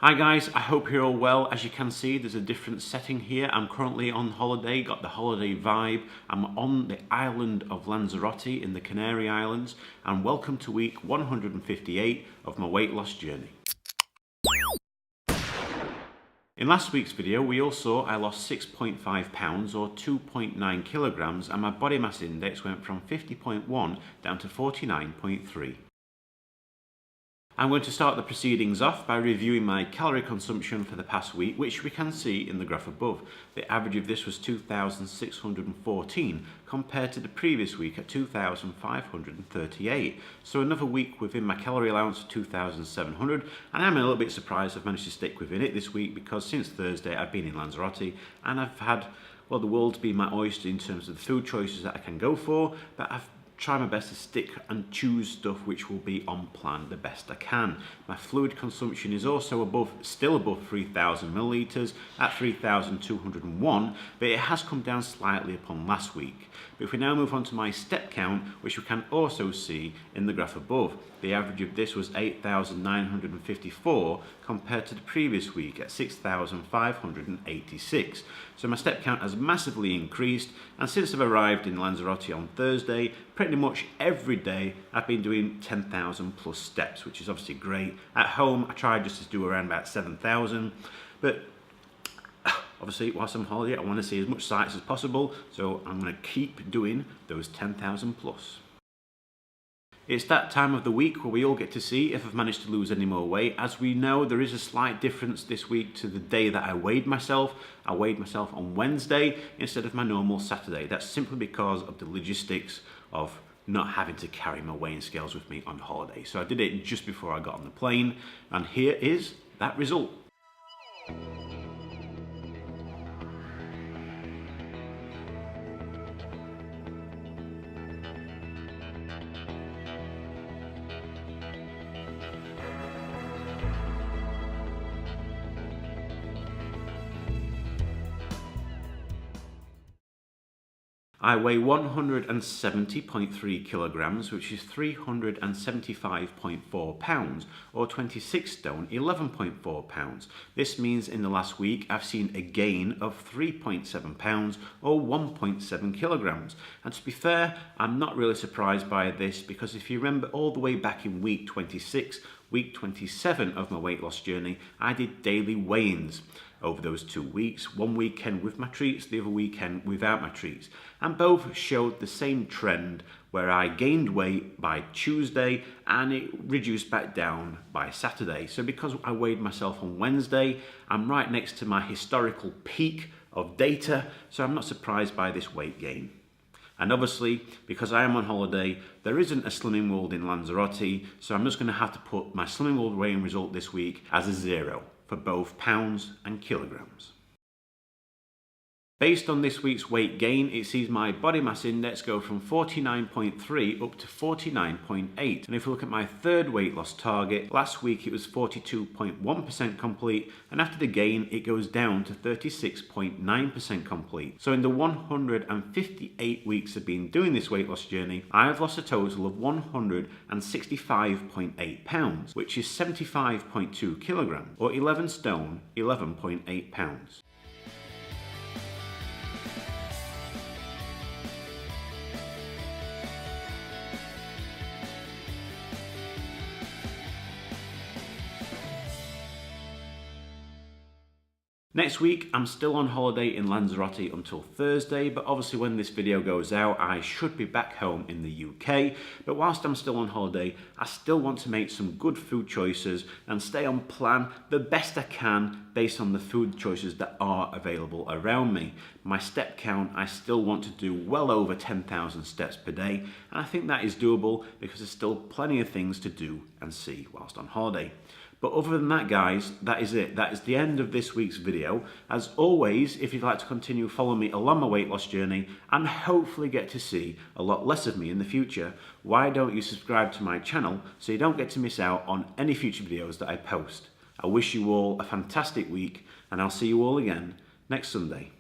Hi guys, I hope you're all well. As you can see, there's a different setting here. I'm currently on holiday, got the holiday vibe. I'm on the island of Lanzarote in the Canary Islands, and welcome to week 158 of my weight loss journey. In last week's video, we all saw I lost 6.5 pounds or 2.9 kilograms, and my body mass index went from 50.1 down to 49.3. I'm going to start the proceedings off by reviewing my calorie consumption for the past week, which we can see in the graph above. The average of this was 2,614 compared to the previous week at 2,538. So another week within my calorie allowance of 2,700, and I'm a little bit surprised I've managed to stick within it this week because since Thursday I've been in Lanzarote and I've had, well, the world's been my oyster in terms of the food choices that I can go for, but I've try my best to stick and choose stuff which will be on plan the best I can. My fluid consumption is also still above 3,000 millilitres at 3,201, but it has come down slightly upon last week. But if we now move on to my step count, which we can also see in the graph above, the average of this was 8,954 compared to the previous week at 6,586. So my step count has massively increased, and since I've arrived in Lanzarote on Thursday, pretty much every day I've been doing 10,000 plus steps, which is obviously great. At home I try just to do around about 7,000, but obviously whilst I'm on holiday I want to see as much sights as possible, so I'm going to keep doing those 10,000 plus. It's that time of the week where we all get to see if I've managed to lose any more weight. As we know, there is a slight difference this week to the day that I weighed myself. I weighed myself on Wednesday instead of my normal Saturday. That's simply because of the logistics of not having to carry my weighing scales with me on holiday. So I did it just before I got on the plane, and here is that result. I weigh 170.3 kilograms, which is 375.4 pounds, or 26 stone, 11.4 pounds. This means in the last week I've seen a gain of 3.7 pounds, or 1.7 kilograms. And to be fair, I'm not really surprised by this, because if you remember all the way back in week 26, week 27 of my weight loss journey, I did daily weigh-ins over those 2 weeks, one weekend with my treats, the other weekend without my treats, and both showed the same trend where I gained weight by Tuesday and it reduced back down by Saturday. So because I weighed myself on Wednesday, I'm right next to my historical peak of data, so I'm not surprised by this weight gain. And obviously, because I am on holiday, there isn't a Slimming World in Lanzarote, so I'm just going to have to put my Slimming World weighing result this week as a 0 for both pounds and kilograms. Based on this week's weight gain, it sees my body mass index go from 49.3 up to 49.8. And if we look at my third weight loss target, last week it was 42.1% complete, and after the gain it goes down to 36.9% complete. So in the 158 weeks I've been doing this weight loss journey, I have lost a total of 165.8 pounds, which is 75.2 kilograms, or 11 stone, 11.8 pounds. Next week, I'm still on holiday in Lanzarote until Thursday, but obviously when this video goes out, I should be back home in the UK. But whilst I'm still on holiday, I still want to make some good food choices and stay on plan the best I can based on the food choices that are available around me. My step count, I still want to do well over 10,000 steps per day, and I think that is doable because there's still plenty of things to do and see whilst on holiday. But other than that, guys, that is it. That is the end of this week's video. As always, if you'd like to continue following me along my weight loss journey and hopefully get to see a lot less of me in the future, why don't you subscribe to my channel so you don't get to miss out on any future videos that I post. I wish you all a fantastic week, and I'll see you all again next Sunday.